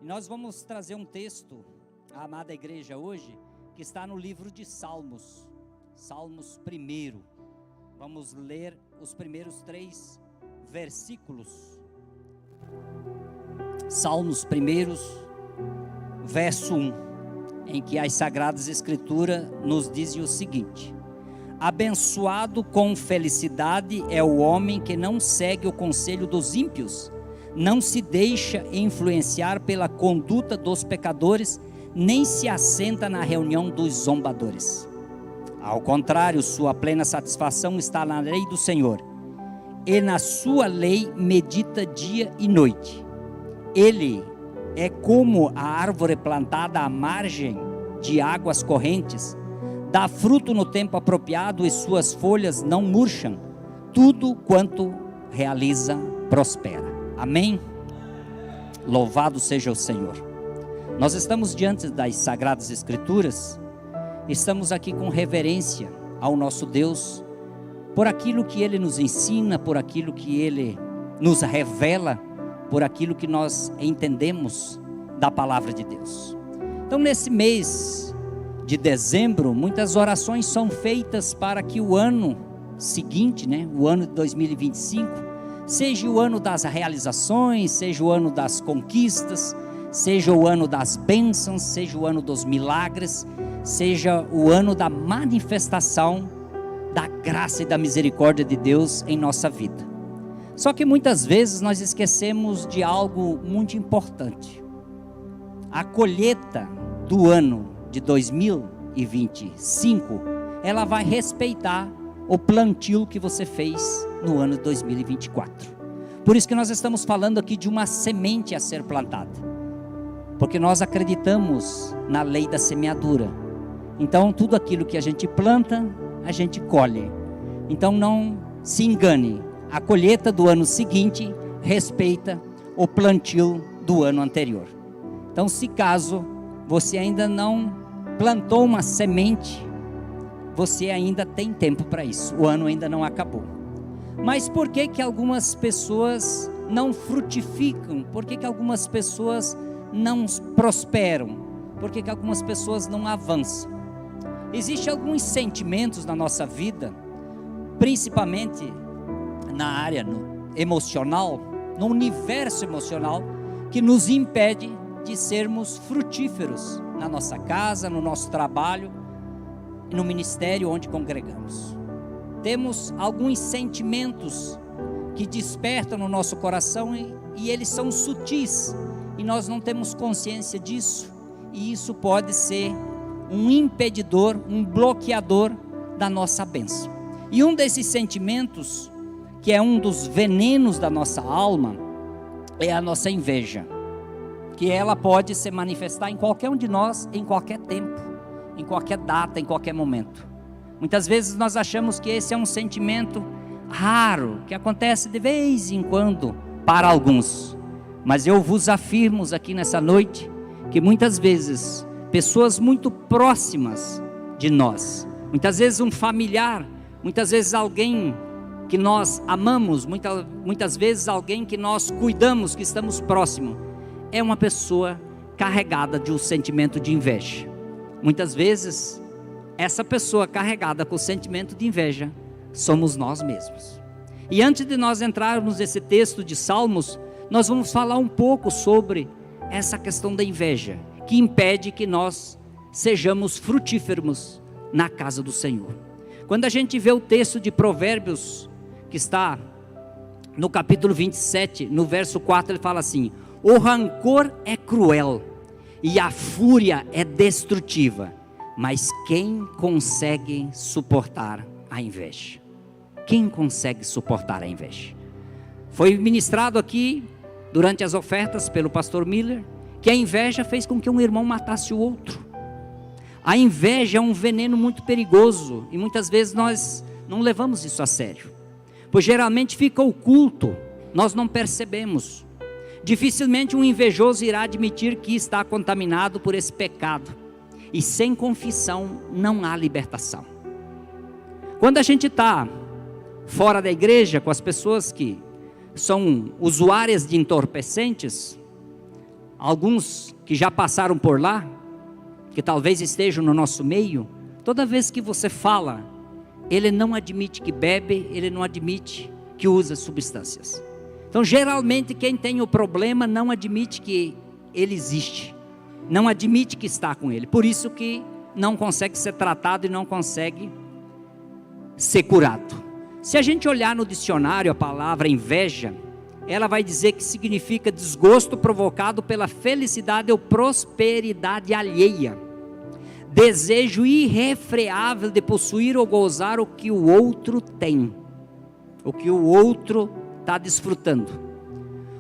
E nós vamos trazer um texto à amada igreja hoje, que está no livro de Salmos, Salmos 1. Vamos ler os primeiros 3 versículos. Salmos 1, verso 1, em que as Sagradas Escrituras nos dizem o seguinte: abençoado com felicidade é o homem que não segue o conselho dos ímpios, não se deixa influenciar pela conduta dos pecadores, nem se assenta na reunião dos zombadores. Ao contrário, sua plena satisfação está na lei do Senhor, e na sua lei medita dia e noite. Ele é como a árvore plantada à margem de águas correntes, dá fruto no tempo apropriado e suas folhas não murcham. Tudo quanto realiza prospera. Amém? Louvado seja o Senhor. Nós estamos diante das Sagradas Escrituras, estamos aqui com reverência ao nosso Deus, por aquilo que Ele nos ensina, por aquilo que Ele nos revela, por aquilo que nós entendemos da Palavra de Deus. Então, nesse mês de dezembro, muitas orações são feitas para que o ano seguinte, o ano de 2025, seja o ano das realizações, seja o ano das conquistas, seja o ano das bênçãos, seja o ano dos milagres, seja o ano da manifestação da graça e da misericórdia de Deus em nossa vida. Só que muitas vezes nós esquecemos de algo muito importante. A colheita do ano de 2025, ela vai respeitar o plantio que você fez no ano de 2024. Por isso que nós estamos falando aqui de uma semente a ser plantada, porque nós acreditamos na lei da semeadura. Então tudo aquilo que a gente planta, a gente colhe. Então não se engane, a colheita do ano seguinte respeita o plantio do ano anterior. Então, se caso você ainda não plantou uma semente, você ainda tem tempo para isso, o ano ainda não acabou. Mas por que que algumas pessoas não frutificam? Por que que algumas pessoas não prosperam? Por que que algumas pessoas não avançam? Existem alguns sentimentos na nossa vida, principalmente na área emocional, no universo emocional, que nos impede de sermos frutíferos na nossa casa, no nosso trabalho, no ministério onde congregamos. Temos alguns sentimentos que despertam no nosso coração e eles são sutis e nós não temos consciência disso, e isso pode ser um impedidor, um bloqueador da nossa bênção. E um desses sentimentos, que é um dos venenos da nossa alma, é a nossa inveja, que ela pode se manifestar em qualquer um de nós, em qualquer tempo, em qualquer data, em qualquer momento. Muitas vezes nós achamos que esse é um sentimento raro, que acontece de vez em quando para alguns, mas eu vos afirmo aqui nessa noite, que muitas vezes, pessoas muito próximas de nós, muitas vezes um familiar, muitas vezes alguém que nós amamos, muitas vezes alguém que nós cuidamos, que estamos próximos, é uma pessoa carregada de um sentimento de inveja. Muitas vezes, essa pessoa carregada com o sentimento de inveja, somos nós mesmos. E antes de nós entrarmos nesse texto de Salmos, nós vamos falar um pouco sobre essa questão da inveja, que impede que nós sejamos frutíferos na casa do Senhor. Quando a gente vê o texto de Provérbios, que está no capítulo 27, no verso 4, ele fala assim: o rancor é cruel e a fúria é destrutiva, mas quem consegue suportar a inveja? Quem consegue suportar a inveja? Foi ministrado aqui, durante as ofertas pelo pastor Miller, que a inveja fez com que um irmão matasse o outro. A inveja é um veneno muito perigoso, e muitas vezes nós não levamos isso a sério, pois geralmente fica oculto, nós não percebemos. Dificilmente um invejoso irá admitir que está contaminado por esse pecado, e sem confissão não há libertação. Quando a gente está fora da igreja, com as pessoas que são usuárias de entorpecentes, alguns que já passaram por lá, que talvez estejam no nosso meio, toda vez que você fala, ele não admite que bebe, ele não admite que usa substâncias. Então, geralmente, quem tem o problema não admite que ele existe, não admite que está com ele, por isso que não consegue ser tratado e não consegue ser curado. Se a gente olhar no dicionário a palavra inveja, ela vai dizer que significa desgosto provocado pela felicidade ou prosperidade alheia, desejo irrefreável de possuir ou gozar o que o outro tem, o que o outro está desfrutando.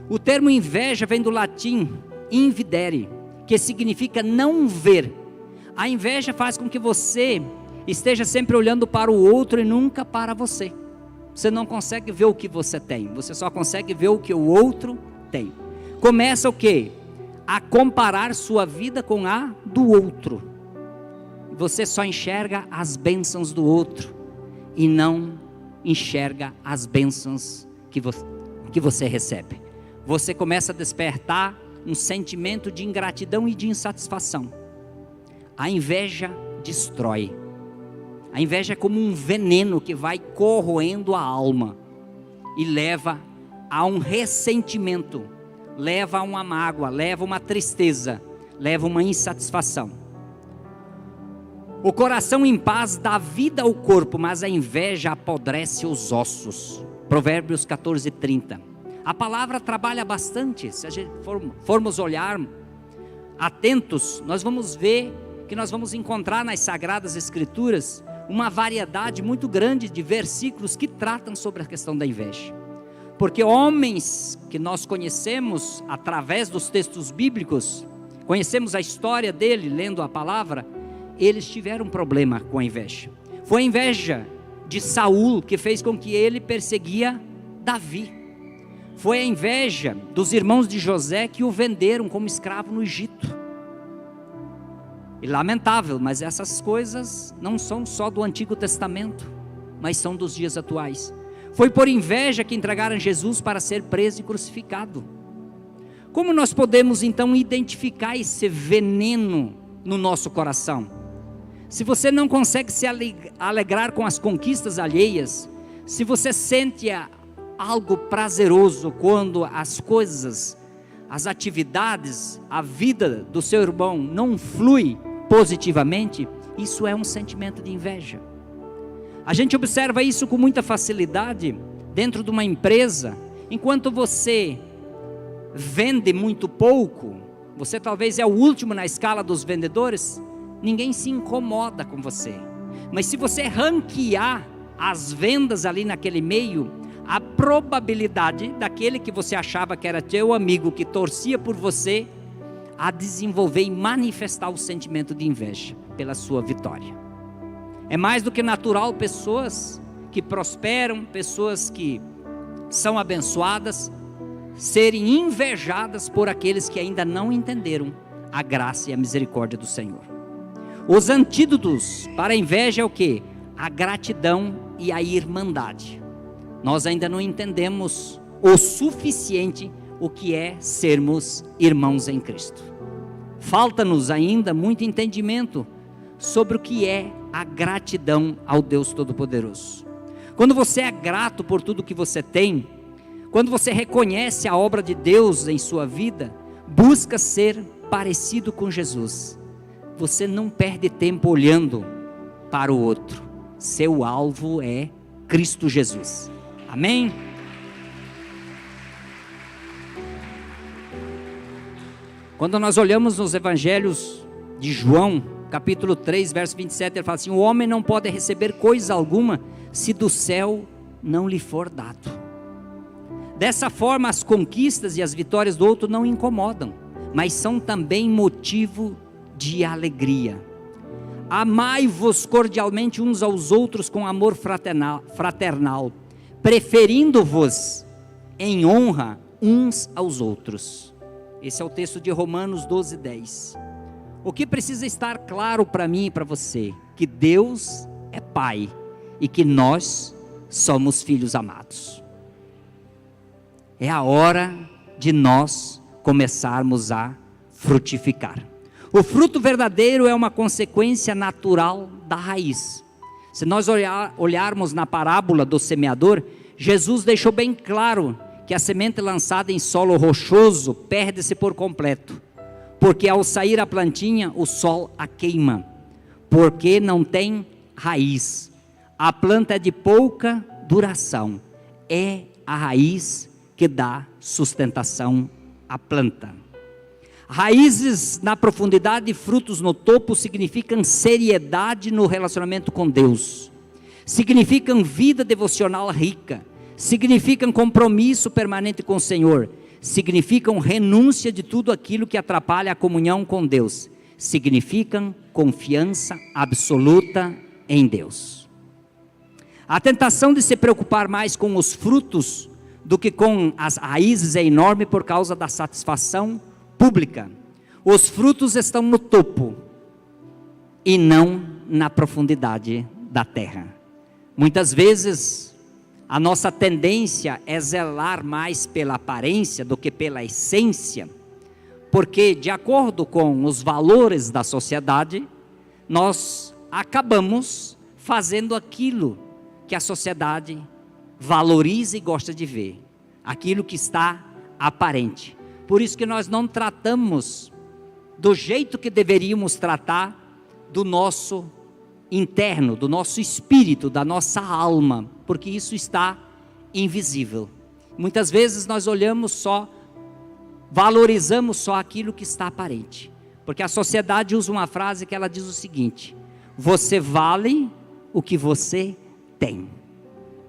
O termo inveja vem do latim invidere, que significa não ver. A inveja faz com que você esteja sempre olhando para o outro e nunca para você. Você não consegue ver o que você tem, você só consegue ver o que o outro tem. Começa o quê? A comparar sua vida com a do outro. Você só enxerga as bênçãos do outro e não enxerga as bênçãos que você recebe. Você começa a despertar um sentimento de ingratidão e de insatisfação. A inveja destrói. A inveja é como um veneno que vai corroendo a alma e leva a um ressentimento, leva a uma mágoa, leva a uma tristeza, leva a uma insatisfação. O coração em paz dá vida ao corpo, mas a inveja apodrece os ossos. Provérbios 14:30. A palavra trabalha bastante. Se a gente formos olhar atentos, nós vamos ver que nós vamos encontrar nas Sagradas Escrituras uma variedade muito grande de versículos que tratam sobre a questão da inveja. Porque homens que nós conhecemos através dos textos bíblicos, conhecemos a história dele lendo a palavra, eles tiveram problema com a inveja. Foi a inveja de Saul que fez com que ele perseguia Davi. Foi a inveja dos irmãos de José que o venderam como escravo no Egito. E lamentável, mas essas coisas não são só do Antigo Testamento, mas são dos dias atuais. Foi por inveja que entregaram Jesus para ser preso e crucificado. Como nós podemos então identificar esse veneno no nosso coração? Se você não consegue se alegrar com as conquistas alheias, se você sente algo prazeroso quando as coisas, as atividades, a vida do seu irmão não flui positivamente, isso é um sentimento de inveja. A gente observa isso com muita facilidade dentro de uma empresa. Enquanto você vende muito pouco, você talvez é o último na escala dos vendedores, ninguém se incomoda com você. Mas se você ranquear as vendas ali naquele meio, a probabilidade daquele que você achava que era teu amigo, que torcia por você, a desenvolver e manifestar o sentimento de inveja pela sua vitória. É mais do que natural pessoas que prosperam, pessoas que são abençoadas, serem invejadas por aqueles que ainda não entenderam a graça e a misericórdia do Senhor. Os antídotos para a inveja é o quê? A gratidão e a irmandade. Nós ainda não entendemos o suficiente o que é sermos irmãos em Cristo. Falta-nos ainda muito entendimento sobre o que é a gratidão ao Deus Todo-Poderoso. Quando você é grato por tudo que você tem, quando você reconhece a obra de Deus em sua vida, busca ser parecido com Jesus, você não perde tempo olhando para o outro. Seu alvo é Cristo Jesus. Amém? Quando nós olhamos nos evangelhos de João, capítulo 3, verso 27, ele fala assim: o homem não pode receber coisa alguma se do céu não lhe for dado. Dessa forma, as conquistas e as vitórias do outro não incomodam, mas são também motivo de alegria. Amai-vos cordialmente uns aos outros com amor fraternal, preferindo-vos em honra uns aos outros. Esse é o texto de Romanos 12:10. O que precisa estar claro para mim e para você? Que Deus é Pai e que nós somos filhos amados. É a hora de nós começarmos a frutificar. O fruto verdadeiro é uma consequência natural da raiz. Se nós olharmos na parábola do semeador, Jesus deixou bem claro que a semente lançada em solo rochoso perde-se por completo, porque ao sair a plantinha, o sol a queima, porque não tem raiz. A planta é de pouca duração, é a raiz que dá sustentação à planta. Raízes na profundidade e frutos no topo significam seriedade no relacionamento com Deus, significam vida devocional rica, significam compromisso permanente com o Senhor, significam renúncia de tudo aquilo que atrapalha a comunhão com Deus, significam confiança absoluta em Deus. A tentação de se preocupar mais com os frutos do que com as raízes é enorme por causa da satisfação pública. Os frutos estão no topo e não na profundidade da terra. Muitas vezes a nossa tendência é zelar mais pela aparência do que pela essência, porque de acordo com os valores da sociedade, nós acabamos fazendo aquilo que a sociedade valoriza e gosta de ver, aquilo que está aparente. Por isso que nós não tratamos do jeito que deveríamos tratar do nosso interno, do nosso espírito, da nossa alma, porque isso está invisível. Muitas vezes nós olhamos só, valorizamos só aquilo que está aparente, porque a sociedade usa uma frase que ela diz o seguinte: você vale o que você tem.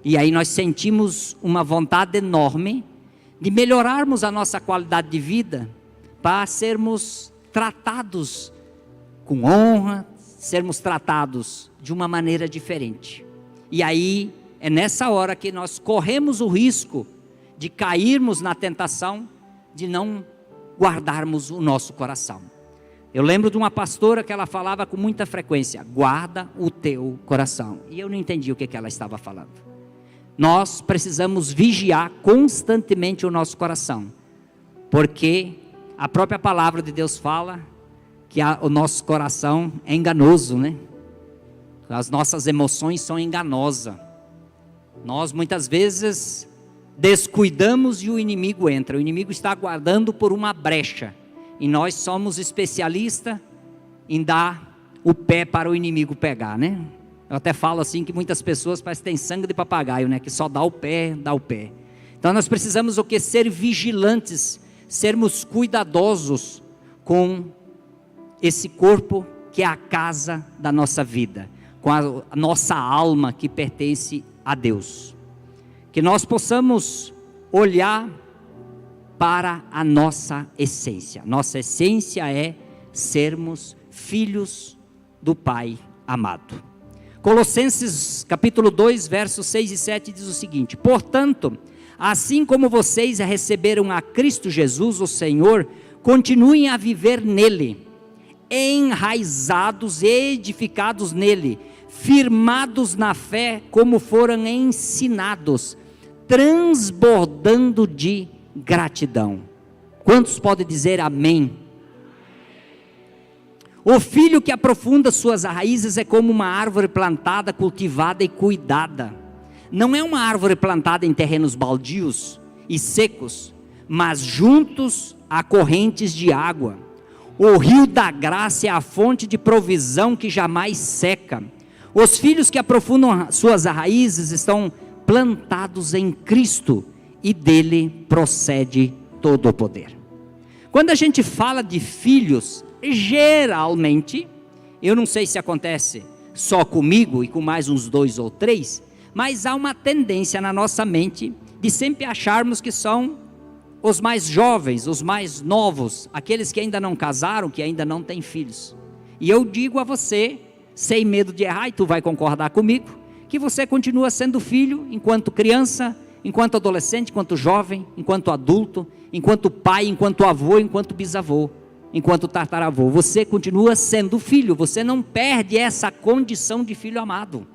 E aí nós sentimos uma vontade enorme de melhorarmos a nossa qualidade de vida, para sermos tratados com honra, sermos tratados de uma maneira diferente. E aí é nessa hora que nós corremos o risco de cairmos na tentação de não guardarmos o nosso coração. Eu lembro de uma pastora que ela falava com muita frequência: guarda o teu coração. E eu não entendi o que ela estava falando. Nós precisamos vigiar constantemente o nosso coração, porque a própria palavra de Deus fala que o nosso coração é enganoso, né? As nossas emoções são enganosas. Nós muitas vezes descuidamos e o inimigo entra. O inimigo está aguardando por uma brecha, e nós somos especialistas em dar o pé para o inimigo pegar, né? Eu até falo assim que muitas pessoas parecem que têm sangue de papagaio, né? Que só dá o pé, dá o pé. Então nós precisamos o que? Ser vigilantes, sermos cuidadosos com esse corpo que é a casa da nossa vida, com a nossa alma que pertence a Deus. Que nós possamos olhar para a nossa essência. Nossa essência é sermos filhos do Pai amado. Colossenses capítulo 2, versos 6 e 7 diz o seguinte: portanto, assim como vocês receberam a Cristo Jesus, o Senhor, continuem a viver nele, enraizados e edificados nele, firmados na fé como foram ensinados, transbordando de gratidão. Quantos podem dizer amém? O filho que aprofunda suas raízes é como uma árvore plantada, cultivada e cuidada. Não é uma árvore plantada em terrenos baldios e secos, mas juntos a correntes de água. O rio da graça é a fonte de provisão que jamais seca. Os filhos que aprofundam suas raízes estão plantados em Cristo, e dele procede todo o poder. Quando a gente fala de filhos, geralmente, eu não sei se acontece só comigo e com mais uns 2 ou 3, mas há uma tendência na nossa mente de sempre acharmos que são os mais jovens, os mais novos, aqueles que ainda não casaram, que ainda não têm filhos. E eu digo a você, sem medo de errar, e tu vai concordar comigo, que você continua sendo filho enquanto criança, enquanto adolescente, enquanto jovem, enquanto adulto, enquanto pai, enquanto avô, enquanto bisavô, enquanto tataravô. Você continua sendo filho, você não perde essa condição de filho amado.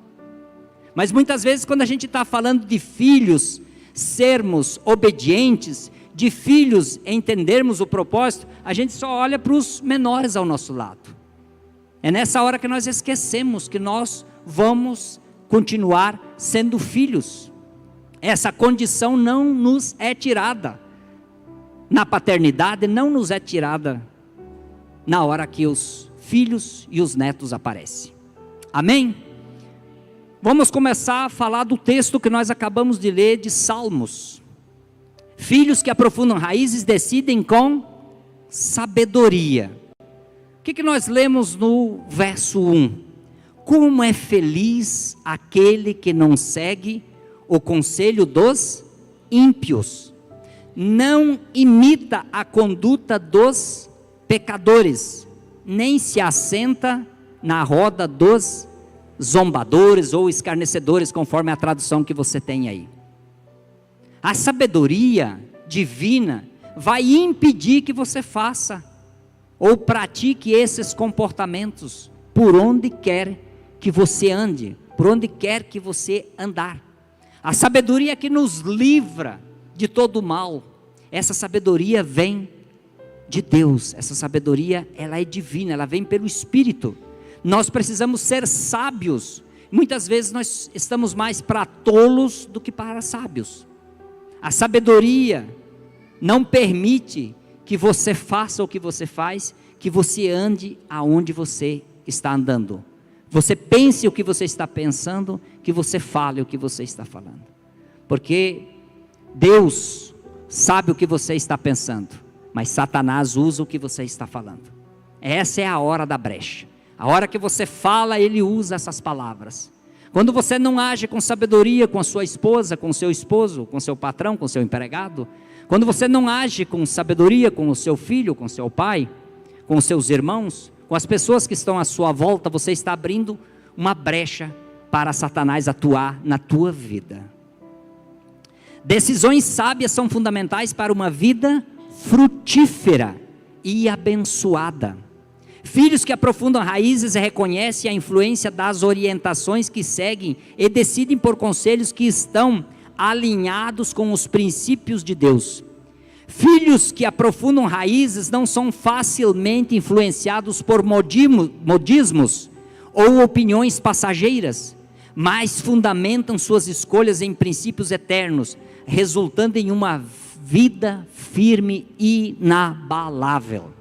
Mas muitas vezes quando a gente está falando de filhos, sermos obedientes, de filhos entendermos o propósito, a gente só olha para os menores ao nosso lado. É nessa hora que nós esquecemos que nós vamos continuar sendo filhos. Essa condição não nos é tirada na paternidade, não nos é tirada na hora que os filhos e os netos aparecem. Amém? Vamos começar a falar do texto que nós acabamos de ler de Salmos. Filhos que aprofundam raízes decidem com sabedoria. O que nós lemos no verso 1? Como é feliz aquele que não segue o conselho dos ímpios, não imita a conduta dos pecadores, nem se assenta na roda dos zombadores ou escarnecedores, conforme a tradução que você tem aí. A sabedoria divina vai impedir que você faça ou pratique esses comportamentos por onde quer que você ande, por onde quer que você andar. A sabedoria que nos livra de todo o mal, essa sabedoria vem de Deus, essa sabedoria ela é divina, ela vem pelo Espírito. Nós precisamos ser sábios, muitas vezes nós estamos mais para tolos do que para sábios. A sabedoria não permite que você faça o que você faz, que você ande aonde você está andando. Você pense o que você está pensando, que você fale o que você está falando. Porque Deus sabe o que você está pensando, mas Satanás usa o que você está falando. Essa é a hora da brecha. A hora que você fala, ele usa essas palavras. Quando você não age com sabedoria com a sua esposa, com o seu esposo, com o seu patrão, com o seu empregado, quando você não age com sabedoria com o seu filho, com o seu pai, com os seus irmãos, com as pessoas que estão à sua volta, você está abrindo uma brecha para Satanás atuar na tua vida. Decisões sábias são fundamentais para uma vida frutífera e abençoada. Filhos que aprofundam raízes reconhecem a influência das orientações que seguem e decidem por conselhos que estão alinhados com os princípios de Deus. Filhos que aprofundam raízes não são facilmente influenciados por modismos ou opiniões passageiras, mas fundamentam suas escolhas em princípios eternos, resultando em uma vida firme e inabalável.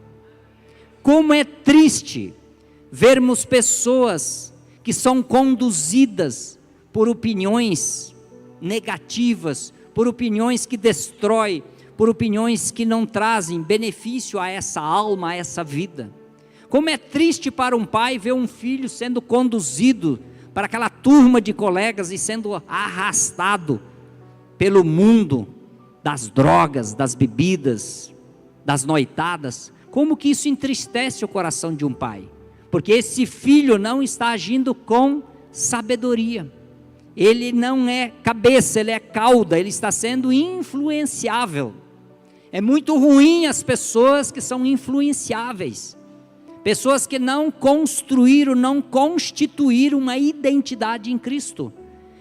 Como é triste vermos pessoas que são conduzidas por opiniões negativas, por opiniões que destroem, por opiniões que não trazem benefício a essa alma, a essa vida. Como é triste para um pai ver um filho sendo conduzido para aquela turma de colegas e sendo arrastado pelo mundo das drogas, das bebidas, das noitadas. Como que isso entristece o coração de um pai? Porque esse filho não está agindo com sabedoria. Ele não é cabeça, ele é cauda, ele está sendo influenciável. É muito ruim as pessoas que são influenciáveis. Pessoas que não construíram, não constituíram uma identidade em Cristo.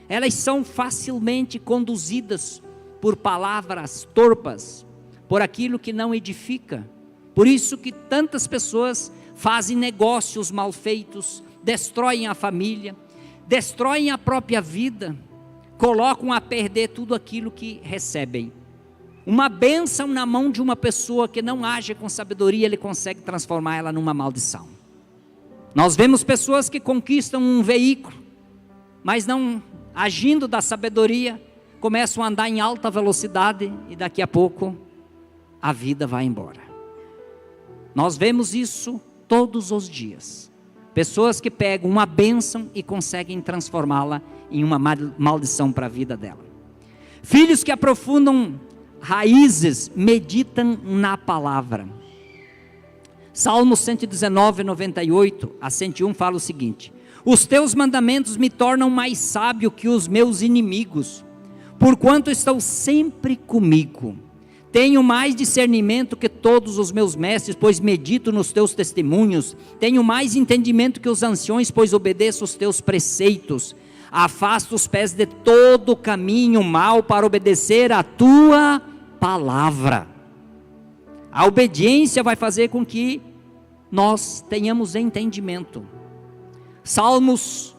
Elas são facilmente conduzidas por palavras torpas, por aquilo que não edifica. Por isso que tantas pessoas fazem negócios mal feitos, destroem a família, destroem a própria vida, colocam a perder tudo aquilo que recebem. Uma bênção na mão de uma pessoa que não age com sabedoria, ele consegue transformar ela numa maldição. Nós vemos pessoas que conquistam um veículo, mas não agindo da sabedoria, começam a andar em alta velocidade e daqui a pouco a vida vai embora. Nós vemos isso todos os dias. Pessoas que pegam uma bênção e conseguem transformá-la em uma maldição para a vida dela. Filhos que aprofundam raízes meditam na palavra. Salmo 119, 98 a 101 fala o seguinte: os teus mandamentos me tornam mais sábio que os meus inimigos, porquanto estão sempre comigo. Tenho mais discernimento que todos os meus mestres, pois medito nos teus testemunhos. Tenho mais entendimento que os anciões, pois obedeço os teus preceitos. Afasta os pés de todo caminho mau para obedecer a tua palavra. A obediência vai fazer com que nós tenhamos entendimento. Salmos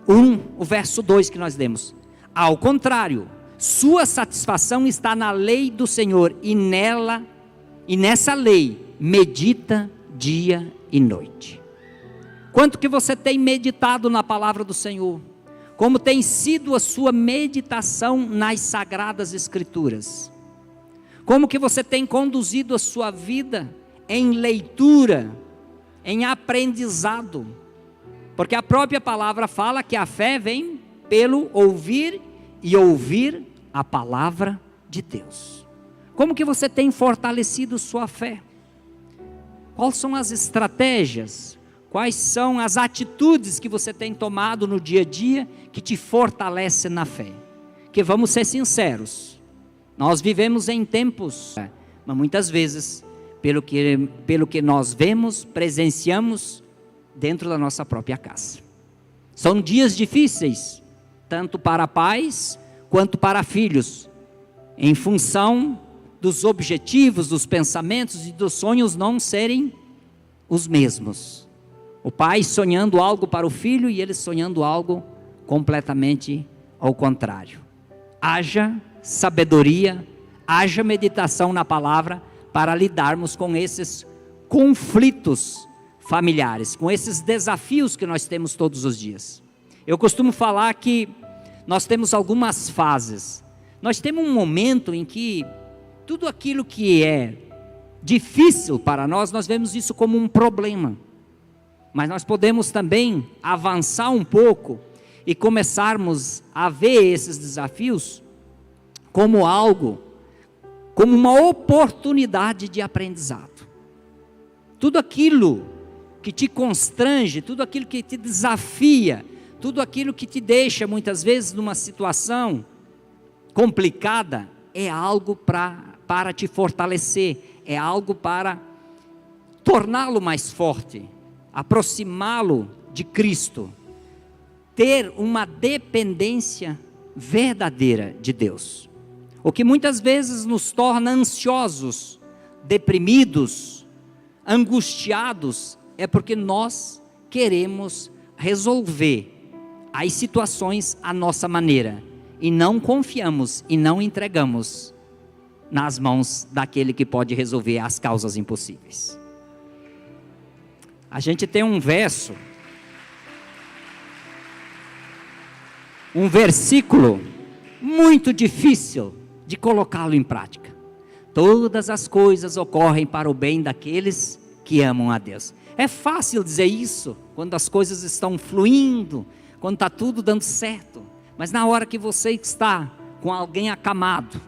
1, o verso 2 que nós lemos. Ao contrário, sua satisfação está na lei do Senhor, e nessa lei medita dia e noite. Quanto que você tem meditado na palavra do Senhor? Como tem sido a sua meditação nas sagradas escrituras? Como que você tem conduzido a sua vida em leitura, em aprendizado? Porque a própria palavra fala que a fé vem pelo ouvir e ouvir a palavra de Deus. Como que você tem fortalecido sua fé? Quais são as estratégias? Quais são as atitudes que você tem tomado no dia a dia que te fortalece na fé? Que vamos ser sinceros, nós vivemos em tempos, mas muitas vezes, pelo que nós vemos, presenciamos dentro da nossa própria casa. São dias difíceis, tanto para pais quanto para filhos, em função dos objetivos, dos pensamentos e dos sonhos não serem os mesmos. O pai sonhando algo para o filho e ele sonhando algo completamente ao contrário. Haja sabedoria, haja meditação na palavra para lidarmos com esses conflitos familiares, com esses desafios que nós temos todos os dias. Eu costumo falar que nós temos algumas fases. Nós temos um momento em que tudo aquilo que é difícil para nós, nós vemos isso como um problema. Mas nós podemos também avançar um pouco e começarmos a ver esses desafios como algo, como uma oportunidade de aprendizado. Tudo aquilo que te constrange, tudo aquilo que te desafia, tudo aquilo que te deixa muitas vezes numa situação complicada, é algo para te fortalecer, é algo para torná-lo mais forte, aproximá-lo de Cristo, ter uma dependência verdadeira de Deus. O que muitas vezes nos torna ansiosos, deprimidos, angustiados, é porque nós queremos resolver as situações à nossa maneira, e não confiamos e não entregamos nas mãos daquele que pode resolver as causas impossíveis. A gente tem um versículo muito difícil de colocá-lo em prática. Todas as coisas ocorrem para o bem daqueles que amam a Deus. É fácil dizer isso quando as coisas estão fluindo, quando está tudo dando certo. Mas na hora que você está com alguém acamado,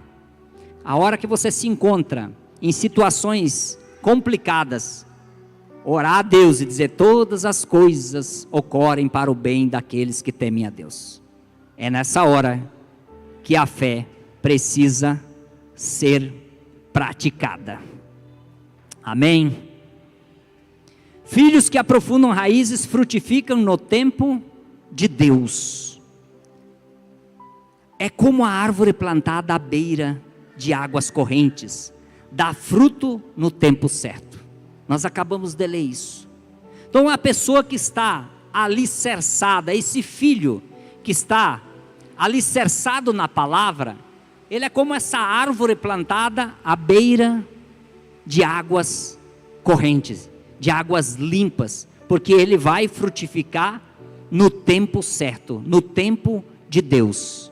a hora que você se encontra em situações complicadas, orar a Deus e dizer: todas as coisas ocorrem para o bem daqueles que temem a Deus. É nessa hora que a fé precisa ser praticada. Amém? Filhos que aprofundam raízes frutificam no tempo de Deus. É como a árvore plantada à beira de águas correntes, dá fruto no tempo certo. Nós acabamos de ler isso. Então a pessoa que está alicerçada, esse filho que está alicerçado na palavra, ele é como essa árvore plantada à beira de águas correntes, de águas limpas, porque ele vai frutificar no tempo certo, no tempo de Deus.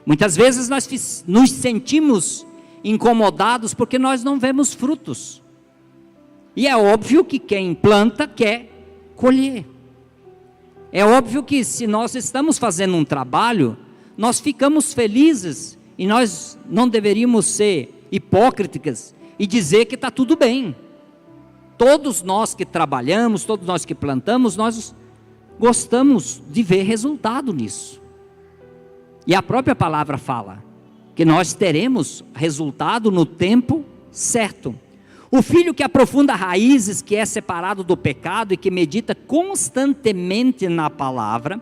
Muitas vezes nós nos sentimos incomodados porque nós não vemos frutos. E é óbvio que quem planta quer colher. É óbvio que se nós estamos fazendo um trabalho, nós ficamos felizes e nós não deveríamos ser hipócritas e dizer que está tudo bem. Todos nós que trabalhamos, todos nós que plantamos, nós gostamos de ver resultado nisso. E a própria palavra fala que nós teremos resultado no tempo certo. O filho que aprofunda raízes, que é separado do pecado e que medita constantemente na palavra,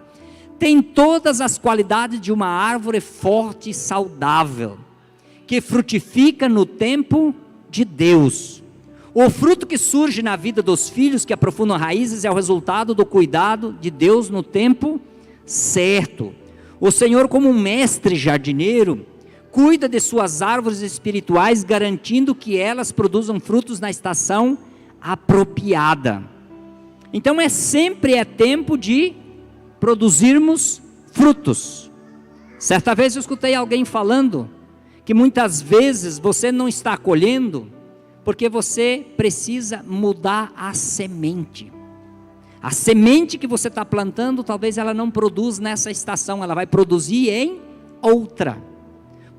tem todas as qualidades de uma árvore forte e saudável, que frutifica no tempo de Deus. O fruto que surge na vida dos filhos que aprofundam raízes é o resultado do cuidado de Deus no tempo certo. O Senhor, como um mestre jardineiro, cuida de suas árvores espirituais, garantindo que elas produzam frutos na estação apropriada. Então sempre é tempo de produzirmos frutos. Certa vez eu escutei alguém falando que muitas vezes você não está colhendo porque você precisa mudar a semente. A semente que você está plantando, talvez ela não produza nessa estação, ela vai produzir em outra.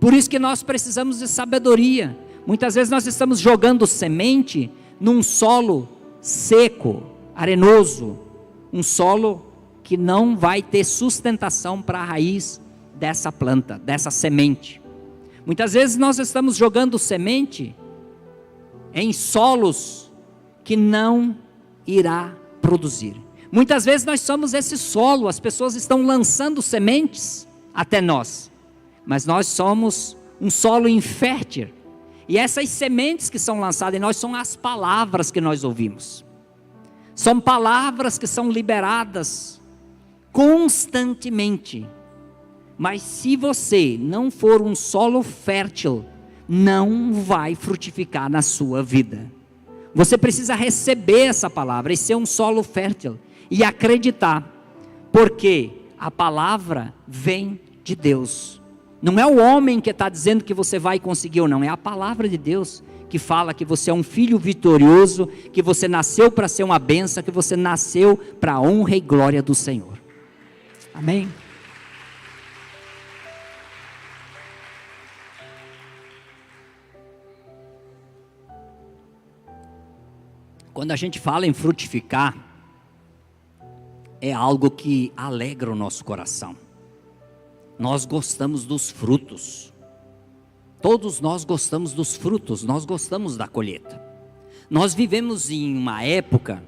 Por isso que nós precisamos de sabedoria. Muitas vezes nós estamos jogando semente num solo seco, arenoso, um solo que não vai ter sustentação para a raiz dessa planta, dessa semente. Muitas vezes nós estamos jogando semente em solos que não irá produzir. Muitas vezes nós somos esse solo, as pessoas estão lançando sementes até nós, mas nós somos um solo infértil, e essas sementes que são lançadas em nós são as palavras que nós ouvimos, são palavras que são liberadas constantemente, mas se você não for um solo fértil, não vai frutificar na sua vida. Você precisa receber essa palavra e ser um solo fértil e acreditar, porque a palavra vem de Deus. Não é o homem que está dizendo que você vai conseguir ou não, é a palavra de Deus que fala que você é um filho vitorioso, que você nasceu para ser uma bênção, que você nasceu para a honra e glória do Senhor. Amém? Quando a gente fala em frutificar, é algo que alegra o nosso coração. Nós gostamos dos frutos. Todos nós gostamos dos frutos, nós gostamos da colheita. Nós vivemos em uma época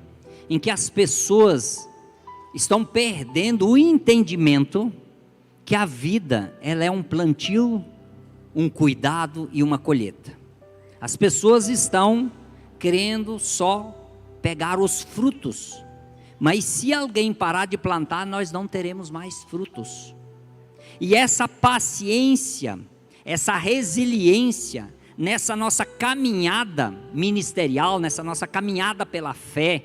em que as pessoas estão perdendo o entendimento que a vida, ela é um plantio, um cuidado e uma colheita. As pessoas estão querendo só pegar os frutos, mas se alguém parar de plantar, nós não teremos mais frutos. E essa paciência, essa resiliência, nessa nossa caminhada ministerial, nessa nossa caminhada pela fé,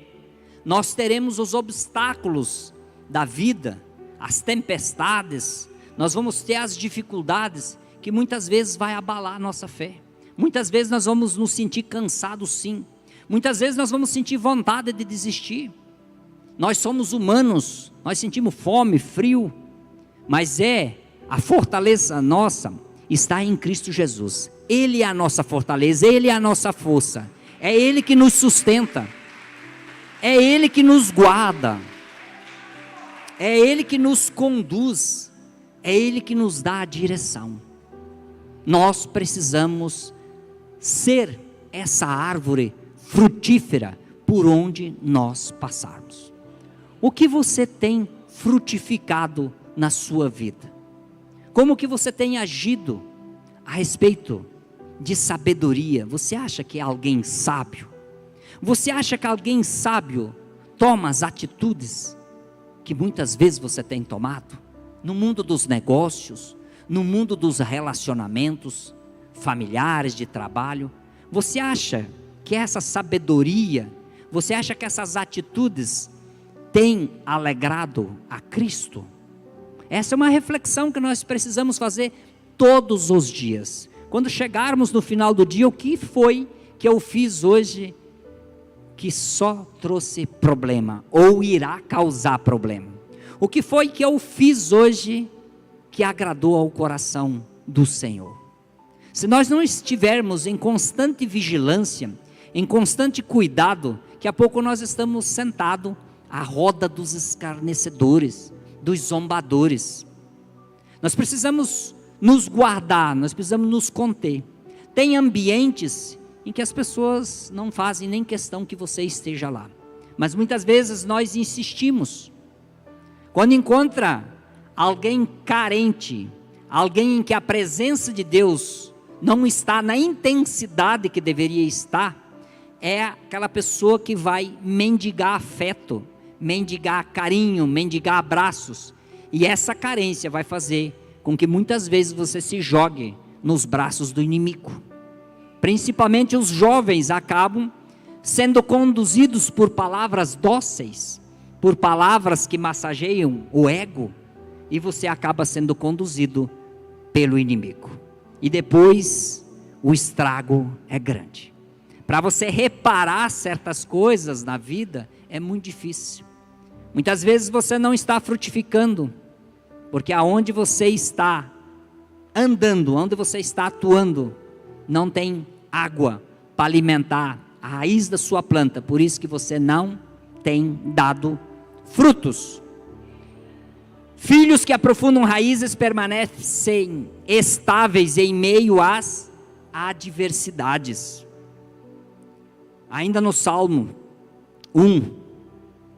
nós teremos os obstáculos da vida, as tempestades, nós vamos ter as dificuldades, que muitas vezes vai abalar a nossa fé. Muitas vezes nós vamos nos sentir cansados, sim. Muitas vezes nós vamos sentir vontade de desistir. Nós somos humanos, nós sentimos fome, frio, mas a fortaleza nossa está em Cristo Jesus. Ele é a nossa fortaleza, Ele é a nossa força, é Ele que nos sustenta, é Ele que nos guarda, é Ele que nos conduz, é Ele que nos dá a direção. Nós precisamos ser essa árvore frutífera por onde nós passarmos. O que você tem frutificado na sua vida? Como que você tem agido a respeito de sabedoria? Você acha que é alguém sábio? Você acha que alguém sábio toma as atitudes que muitas vezes você tem tomado? No mundo dos negócios, no mundo dos relacionamentos familiares, de trabalho, você acha que essa sabedoria, você acha que essas atitudes têm alegrado a Cristo? Essa é uma reflexão que nós precisamos fazer todos os dias. Quando chegarmos no final do dia, o que foi que eu fiz hoje que só trouxe problema, ou irá causar problema? O que foi que eu fiz hoje que agradou ao coração do Senhor? Se nós não estivermos em constante vigilância, em constante cuidado, daqui a pouco nós estamos sentados à roda dos escarnecedores, dos zombadores. Nós precisamos nos guardar, nós precisamos nos conter. Tem ambientes em que as pessoas não fazem nem questão que você esteja lá, mas muitas vezes nós insistimos. Quando encontra alguém carente, alguém em que a presença de Deus não está na intensidade que deveria estar, é aquela pessoa que vai mendigar afeto, mendigar carinho, mendigar abraços. E essa carência vai fazer com que muitas vezes você se jogue nos braços do inimigo. Principalmente os jovens acabam sendo conduzidos por palavras dóceis, por palavras que massageiam o ego, e você acaba sendo conduzido pelo inimigo. E depois o estrago é grande. Para você reparar certas coisas na vida é muito difícil. Muitas vezes você não está frutificando, porque aonde você está andando, onde você está atuando, não tem água para alimentar a raiz da sua planta. Por isso que você não tem dado frutos. Filhos que aprofundam raízes permanecem estáveis em meio às adversidades. Ainda no Salmo 1,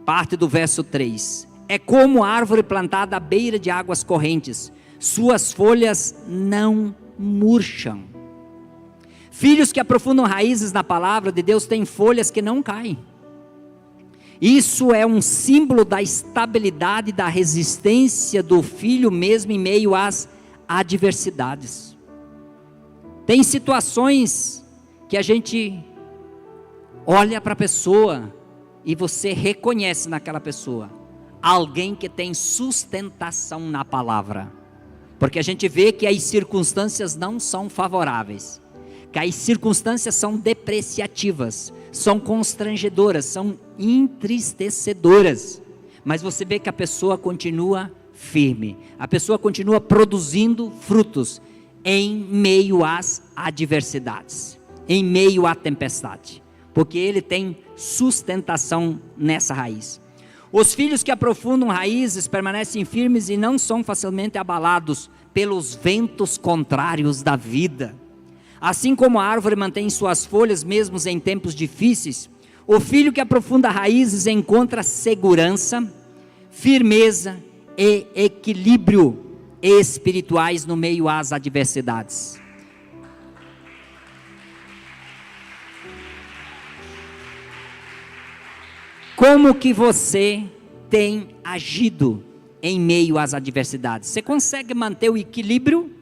parte do verso 3. É como árvore plantada à beira de águas correntes, suas folhas não murcham. Filhos que aprofundam raízes na palavra de Deus têm folhas que não caem. Isso é um símbolo da estabilidade e da resistência do filho mesmo em meio às adversidades. Tem situações que a gente olha para a pessoa e você reconhece naquela pessoa alguém que tem sustentação na palavra, porque a gente vê que as circunstâncias não são favoráveis, que as circunstâncias são depreciativas, são constrangedoras, são entristecedoras, mas você vê que a pessoa continua firme, a pessoa continua produzindo frutos em meio às adversidades, em meio à tempestade, porque ele tem sustentação nessa raiz. Os filhos que aprofundam raízes permanecem firmes e não são facilmente abalados pelos ventos contrários da vida. Assim como a árvore mantém suas folhas mesmo em tempos difíceis, o filho que aprofunda raízes encontra segurança, firmeza e equilíbrio espirituais no meio às adversidades. Como que você tem agido em meio às adversidades? Você consegue manter o equilíbrio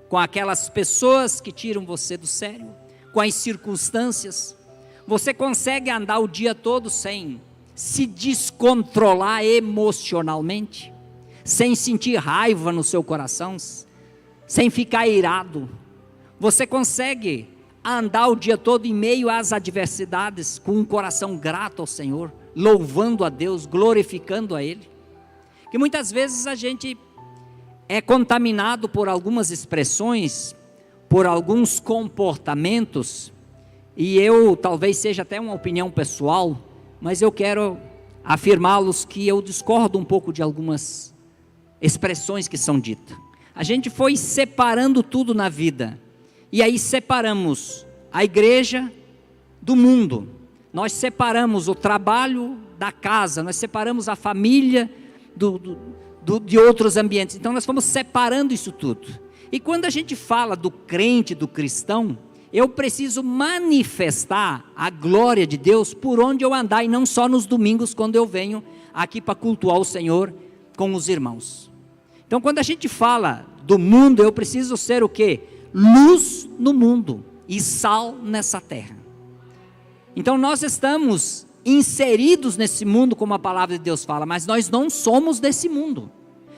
com aquelas pessoas que tiram você do sério, com as circunstâncias? Você consegue andar o dia todo sem se descontrolar emocionalmente, sem sentir raiva no seu coração, sem ficar irado? Você consegue andar o dia todo em meio às adversidades com um coração grato ao Senhor, louvando a Deus, glorificando a Ele? Que muitas vezes a gente é contaminado por algumas expressões, por alguns comportamentos, e eu, talvez seja até uma opinião pessoal, mas eu quero afirmá-los que eu discordo um pouco de algumas expressões que são ditas. A gente foi separando tudo na vida, e aí separamos a igreja do mundo, nós separamos o trabalho da casa, nós separamos a família de outros ambientes. Então nós fomos separando isso tudo. E quando a gente fala do crente, do cristão, eu preciso manifestar a glória de Deus por onde eu andar, e não só nos domingos quando eu venho aqui para cultuar o Senhor com os irmãos. Então quando a gente fala do mundo, eu preciso ser o quê? Luz no mundo e sal nessa terra. Então nós estamos inseridos nesse mundo, como a palavra de Deus fala, mas nós não somos desse mundo,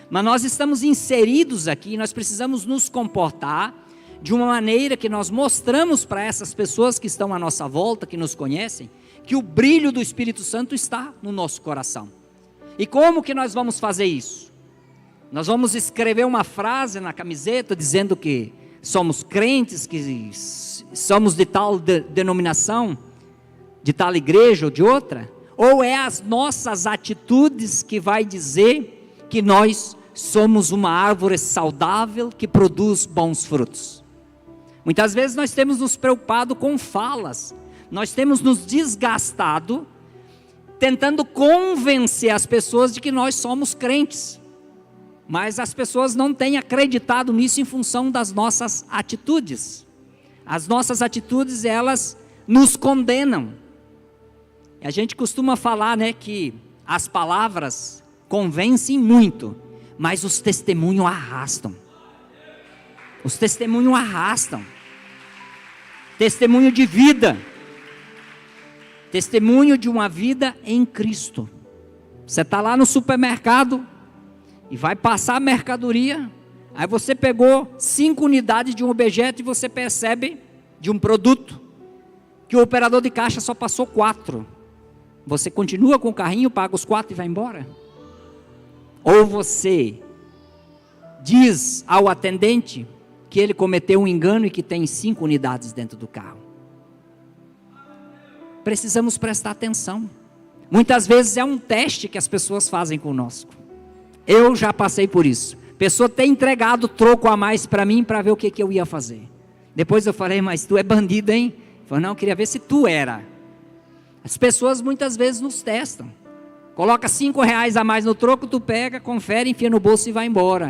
mas nós estamos inseridos aqui, e nós precisamos nos comportar de uma maneira que nós mostramos para essas pessoas que estão à nossa volta, que nos conhecem, que o brilho do Espírito Santo está no nosso coração. E como que nós vamos fazer isso? Nós vamos escrever uma frase na camiseta dizendo que somos crentes, que somos de tal denominação, de tal igreja ou de outra? Ou é as nossas atitudes que vai dizer que nós somos uma árvore saudável que produz bons frutos? Muitas vezes nós temos nos preocupado com falas, nós temos nos desgastado tentando convencer as pessoas de que nós somos crentes, Mas as pessoas não têm acreditado nisso em função das nossas atitudes. As nossas atitudes, elas nos condenam. A gente costuma falar, né, que as palavras convencem muito, mas os testemunhos arrastam. Os testemunhos arrastam. Testemunho de vida. Testemunho de uma vida em Cristo. Você está lá no supermercado e vai passar a mercadoria. Aí você pegou 5 unidades de um objeto e você percebe, de um produto, que o operador de caixa só passou 4. Você continua com o carrinho, paga os 4 e vai embora? Ou você diz ao atendente que ele cometeu um engano e que tem 5 unidades dentro do carro? Precisamos prestar atenção. Muitas vezes é um teste que as pessoas fazem conosco. Eu já passei por isso. A pessoa tem entregado troco a mais para mim para ver o que eu ia fazer. Depois eu falei, mas tu é bandido, hein? Eu falei, não, eu queria ver se tu era. As pessoas muitas vezes nos testam. Coloca R$5 a mais no troco, tu pega, confere, enfia no bolso e vai embora.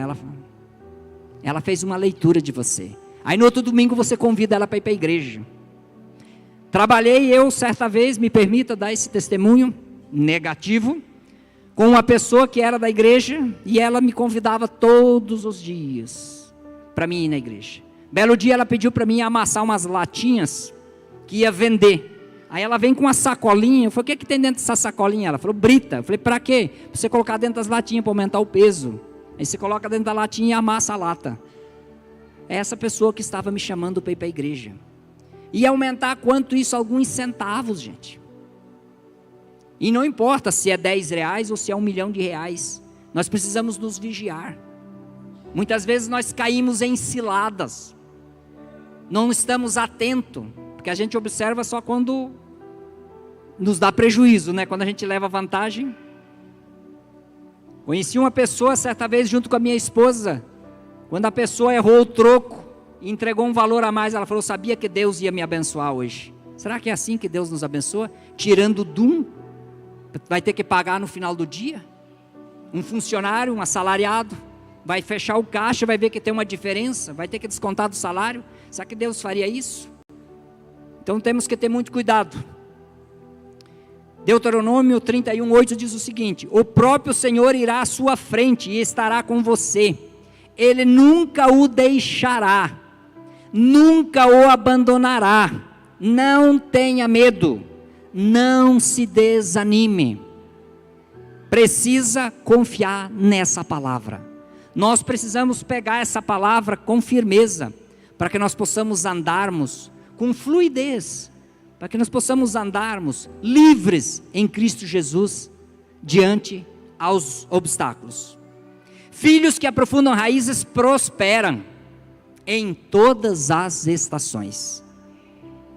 Ela fez uma leitura de você. Aí no outro domingo você convida ela para ir para a igreja. Trabalhei eu certa vez, me permita dar esse testemunho negativo, com uma pessoa que era da igreja e ela me convidava todos os dias para mim ir na igreja. Belo dia ela pediu para mim amassar umas latinhas que ia vender. Aí ela vem com uma sacolinha. Eu falei, o que tem dentro dessa sacolinha? Ela falou, brita. Eu falei, para quê? Para você colocar dentro das latinhas para aumentar o peso. Aí você coloca dentro da latinha e amassa a lata. É essa pessoa que estava me chamando para ir para a igreja. Ia aumentar quanto isso? Alguns centavos, gente. E não importa se é R$10 ou se é R$1 milhão. Nós precisamos nos vigiar. Muitas vezes nós caímos em ciladas. Não estamos atentos. Porque a gente observa só quando nos dá prejuízo, né? Quando a gente leva vantagem. Conheci uma pessoa certa vez junto com a minha esposa. Quando a pessoa errou o troco e entregou um valor a mais, ela falou, sabia que Deus ia me abençoar hoje. Será que é assim que Deus nos abençoa? Tirando vai ter que pagar no final do dia? Um funcionário, um assalariado, vai fechar o caixa, vai ver que tem uma diferença, vai ter que descontar do salário. Será que Deus faria isso? Então temos que ter muito cuidado. Deuteronômio 31:8 diz o seguinte: o próprio Senhor irá à sua frente e estará com você. Ele nunca o deixará, nunca o abandonará. Não tenha medo, não se desanime. Precisa confiar nessa palavra. Nós precisamos pegar essa palavra com firmeza, para que nós possamos andarmos com fluidez, para que nós possamos andarmos livres em Cristo Jesus, diante aos obstáculos. Filhos que aprofundam raízes prosperam em todas as estações.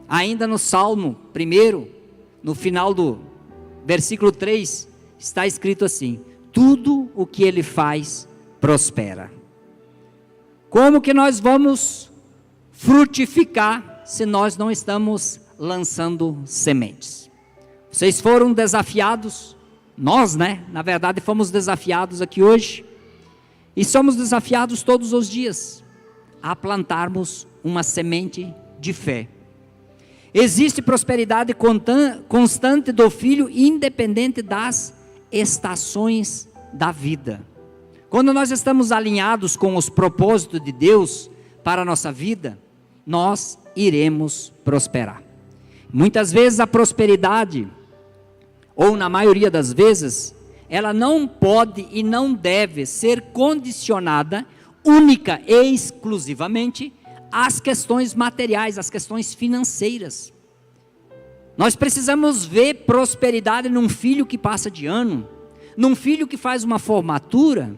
Ainda no Salmo 1, no final do versículo 3, está escrito assim: tudo o que ele faz prospera. Como que nós vamos frutificar se nós não estamos lançando sementes? Vocês foram desafiados, nós, na verdade fomos desafiados aqui hoje, e somos desafiados todos os dias a plantarmos uma semente de fé. Existe prosperidade constante do filho, independente das estações da vida. Quando nós estamos alinhados com os propósitos de Deus para a nossa vida, nós iremos prosperar. Muitas vezes a prosperidade, ou na maioria das vezes, ela não pode e não deve ser condicionada única e exclusivamente às questões materiais, às questões financeiras. Nós precisamos ver prosperidade num filho que passa de ano, num filho que faz uma formatura,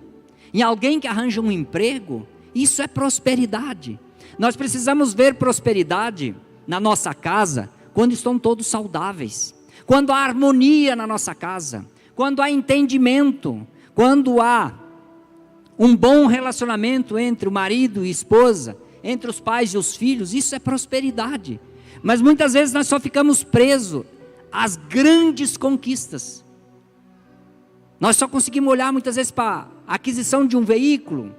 em alguém que arranja um emprego. Isso é prosperidade. Nós precisamos ver prosperidade na nossa casa quando estão todos saudáveis, quando há harmonia na nossa casa, quando há entendimento, quando há um bom relacionamento entre o marido e a esposa, entre os pais e os filhos. Isso é prosperidade. Mas muitas vezes nós só ficamos presos às grandes conquistas. Nós só conseguimos olhar muitas vezes para aquisição de um veículo,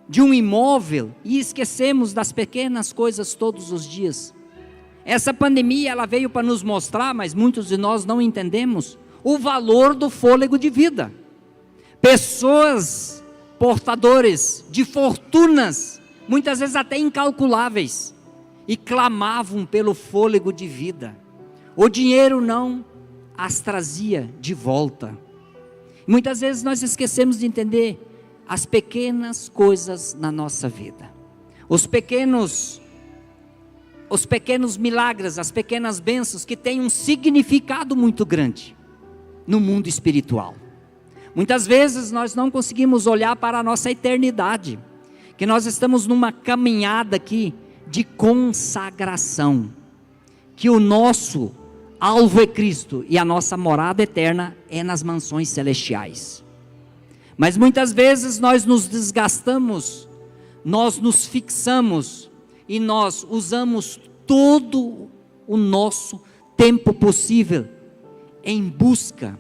de um imóvel, e esquecemos das pequenas coisas todos os dias. Essa pandemia, ela veio para nos mostrar, mas muitos de nós não entendemos, o valor do fôlego de vida. Pessoas portadores de fortunas, muitas vezes até incalculáveis, e clamavam pelo fôlego de vida. O dinheiro não as trazia de volta. Muitas vezes nós esquecemos de entender as pequenas coisas na nossa vida, os pequenos milagres, as pequenas bênçãos que têm um significado muito grande no mundo espiritual. Muitas vezes nós não conseguimos olhar para a nossa eternidade, que nós estamos numa caminhada aqui de consagração, que o nosso alvo é Cristo e a nossa morada eterna é nas mansões celestiais. Mas muitas vezes nós nos desgastamos, nós nos fixamos e nós usamos todo o nosso tempo possível em busca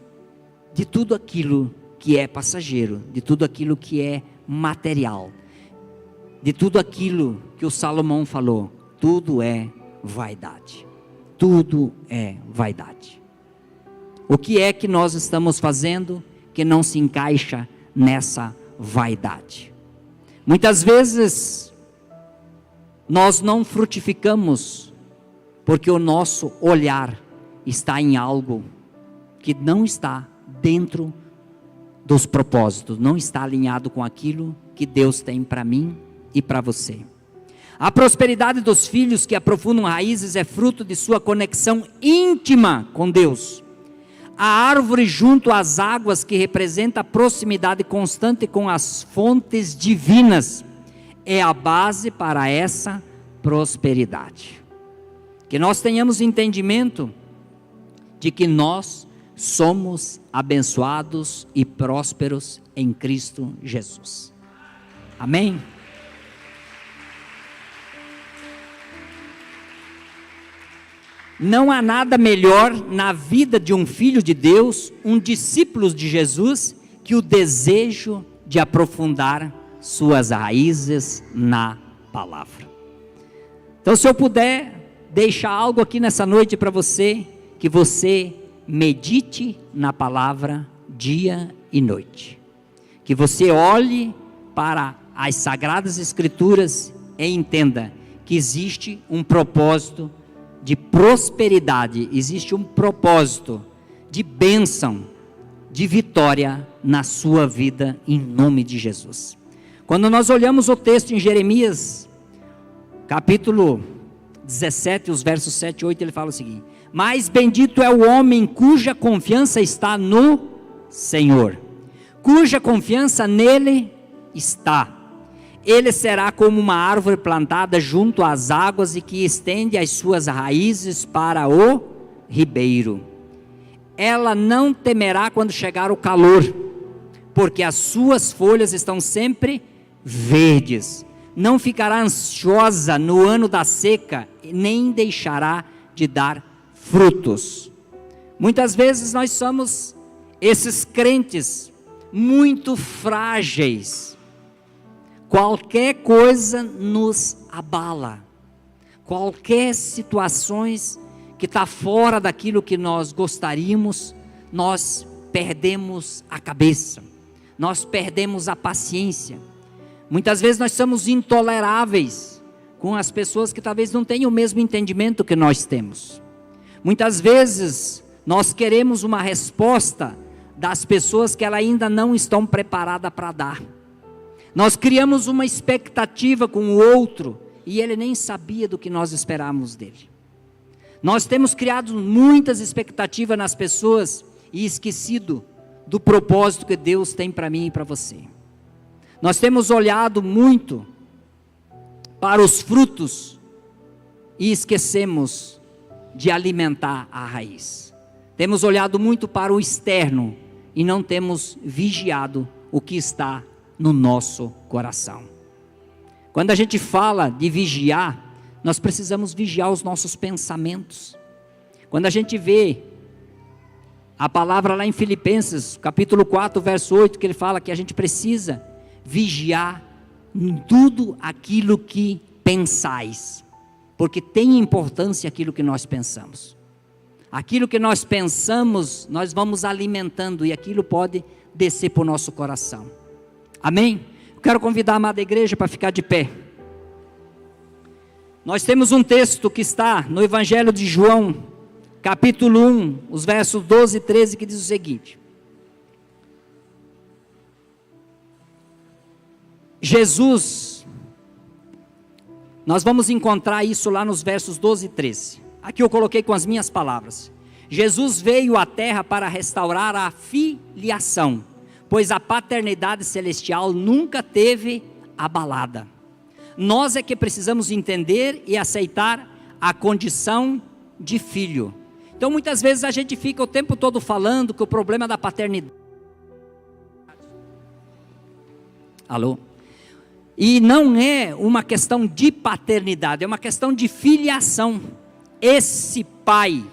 de tudo aquilo que é passageiro, de tudo aquilo que é material, de tudo aquilo que o Salomão falou, tudo é vaidade. Tudo é vaidade. O que é que nós estamos fazendo que não se encaixa nessa vaidade? Muitas vezes nós não frutificamos porque o nosso olhar está em algo que não está dentro dos propósitos, não está alinhado com aquilo que Deus tem para mim e para você. A prosperidade dos filhos que aprofundam raízes é fruto de sua conexão íntima com Deus. A árvore junto às águas, que representa a proximidade constante com as fontes divinas, é a base para essa prosperidade. Que nós tenhamos entendimento de que nós somos abençoados e prósperos em Cristo Jesus. Amém? Não há nada melhor na vida de um filho de Deus, um discípulo de Jesus, que o desejo de aprofundar suas raízes na palavra. Então, se eu puder deixar algo aqui nessa noite para você, que você medite na palavra dia e noite, que você olhe para as Sagradas Escrituras e entenda que existe um propósito de prosperidade, existe um propósito de bênção, de vitória na sua vida, em nome de Jesus. Quando nós olhamos o texto em Jeremias, capítulo 17, os versos 7 e 8, ele fala o seguinte: mas bendito é o homem cuja confiança está no Senhor, cuja confiança nele está. Ele será como uma árvore plantada junto às águas e que estende as suas raízes para o ribeiro. Ela não temerá quando chegar o calor, porque as suas folhas estão sempre verdes. Não ficará ansiosa no ano da seca, nem deixará de dar frutos. Muitas vezes nós somos esses crentes muito frágeis. Qualquer coisa nos abala, qualquer situações que está fora daquilo que nós gostaríamos, nós perdemos a cabeça, nós perdemos a paciência. Muitas vezes nós somos intoleráveis com as pessoas que talvez não tenham o mesmo entendimento que nós temos. Muitas vezes nós queremos uma resposta das pessoas que elas ainda não estão preparadas para dar. Nós criamos uma expectativa com o outro e ele nem sabia do que nós esperávamos dele. Nós temos criado muitas expectativas nas pessoas e esquecido do propósito que Deus tem para mim e para você. Nós temos olhado muito para os frutos e esquecemos de alimentar a raiz. Temos olhado muito para o externo e não temos vigiado o que está no nosso coração. Quando a gente fala de vigiar, nós precisamos vigiar os nossos pensamentos. Quando a gente vê A palavra lá em Filipenses, capítulo 4, verso 8, que ele fala que a gente precisa vigiar em tudo aquilo que pensais, porque tem importância aquilo que nós pensamos. Aquilo que nós pensamos, nós vamos alimentando, e aquilo pode descer para o nosso coração. Amém? Eu quero convidar a amada igreja para ficar de pé. Nós temos um texto que está no Evangelho de João, capítulo 1, os versos 12 e 13, que diz o seguinte: Jesus, nós vamos encontrar isso lá nos versos 12 e 13. Aqui eu coloquei com as minhas palavras. Jesus veio à terra para restaurar a filiação, pois a paternidade celestial nunca teve abalada. Nós é que precisamos entender e aceitar a condição de filho. Então muitas vezes a gente fica o tempo todo falando que o problema da paternidade. Alô? E não é uma questão de paternidade, é uma questão de filiação. Esse pai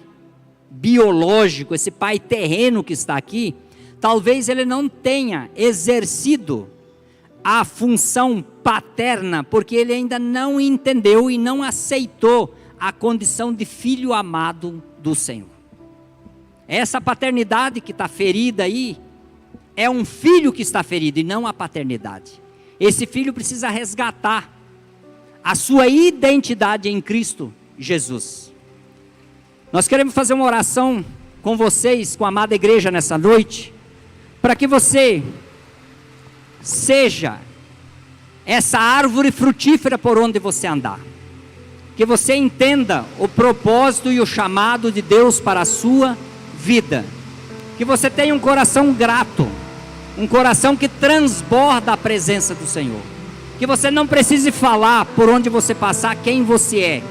biológico, esse pai terreno que está aqui, talvez ele não tenha exercido a função paterna, porque ele ainda não entendeu e não aceitou a condição de filho amado do Senhor. Essa paternidade que está ferida aí, é um filho que está ferido e não a paternidade. Esse filho precisa resgatar a sua identidade em Cristo Jesus. Nós queremos fazer uma oração com vocês, com a amada igreja nessa noite, para que você seja essa árvore frutífera por onde você andar. Que você entenda o propósito e o chamado de Deus para a sua vida. Que você tenha um coração grato, um coração que transborda a presença do Senhor. Que você não precise falar por onde você passar quem você é,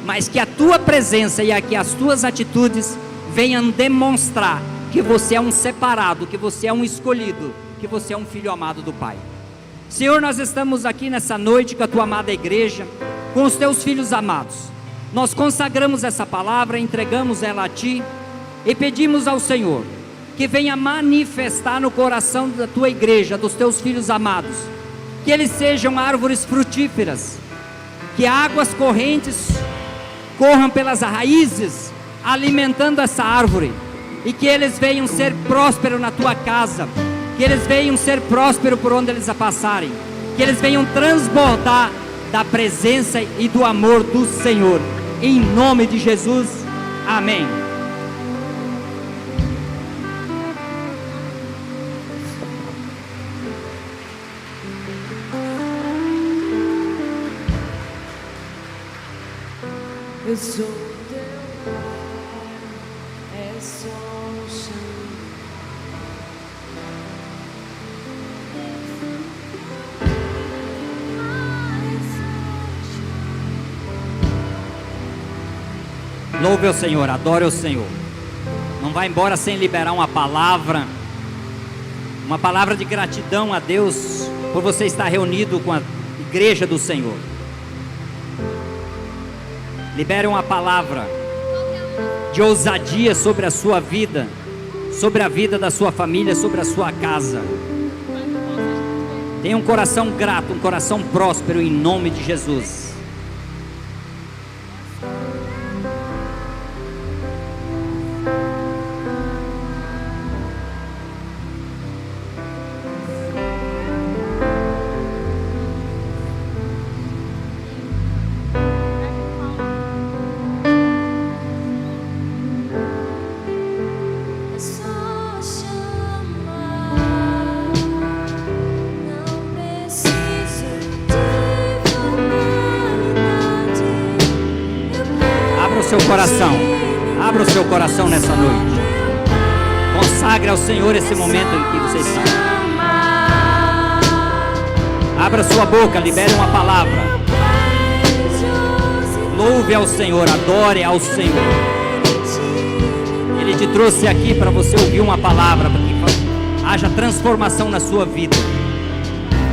mas que a tua presença e aqui as tuas atitudes venham demonstrar que você é um separado, que você é um escolhido, que você é um filho amado do Pai. Senhor, nós estamos aqui nessa noite com a tua amada igreja, com os teus filhos amados. Nós consagramos essa palavra, entregamos ela a ti e pedimos ao Senhor que venha manifestar no coração da tua igreja, dos teus filhos amados, que eles sejam árvores frutíferas, que águas correntes corram pelas raízes, alimentando essa árvore, e que eles venham ser prósperos na tua casa, que eles venham ser prósperos por onde eles passarem, que eles venham transbordar da presença e do amor do Senhor, em nome de Jesus, amém. Eu sou teu lar, é só o chão. Louve ao Senhor, adore ao Senhor. Não vá embora sem liberar uma palavra de gratidão a Deus por você estar reunido com a igreja do Senhor. Libere uma palavra de ousadia sobre a sua vida, sobre a vida da sua família, sobre a sua casa. Tenha um coração grato, um coração próspero em nome de Jesus. Abra o seu coração nessa noite. Consagre ao Senhor esse momento em que você está. Abra sua boca, libere uma palavra. Louve ao Senhor, adore ao Senhor. Ele te trouxe aqui para você ouvir uma palavra, para que haja transformação na sua vida,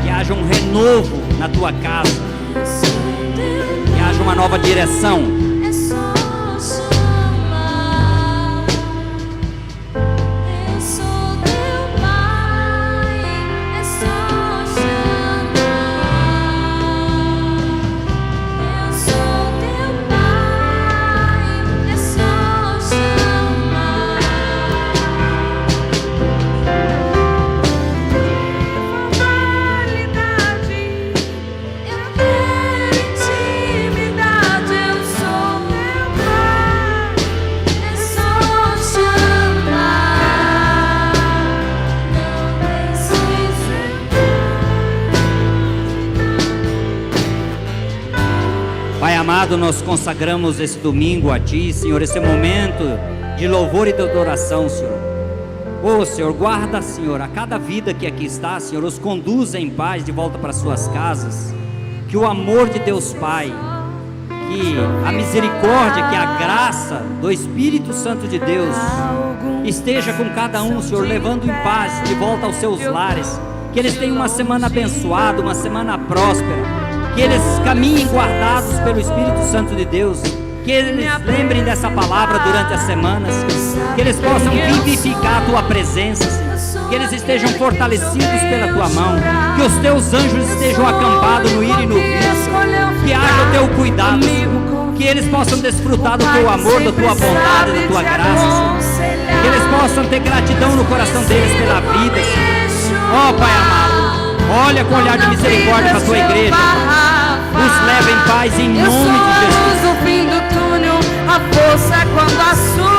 que haja um renovo na tua casa, que haja uma nova direção. amado, nós consagramos esse domingo a Ti, Senhor, esse momento de louvor e de adoração, Senhor. Oh, Senhor, guarda, Senhor, a cada vida que aqui está, Senhor, os conduza em paz de volta para suas casas. Que o amor de Deus Pai, que a misericórdia, que a graça do Espírito Santo de Deus esteja com cada um, Senhor, levando em paz de volta aos seus lares. Que eles tenham uma semana abençoada, uma semana próspera. Que eles caminhem guardados pelo Espírito Santo de Deus. Que eles lembrem dessa palavra durante as semanas. Que eles possam vivificar a Tua presença, Senhor. Que eles estejam fortalecidos pela Tua mão. Que os Teus anjos estejam acampados no ir e no vir. Que haja o Teu cuidado, Senhor. Que eles possam desfrutar do Teu amor, da Tua bondade, da Tua graça, Senhor. Que eles possam ter gratidão no coração deles pela vida, Senhor. Ó Pai amado, olha com olhar de misericórdia para a Tua igreja. Os leva em paz em nome de Jesus. O fim do túnel, a força quando a sua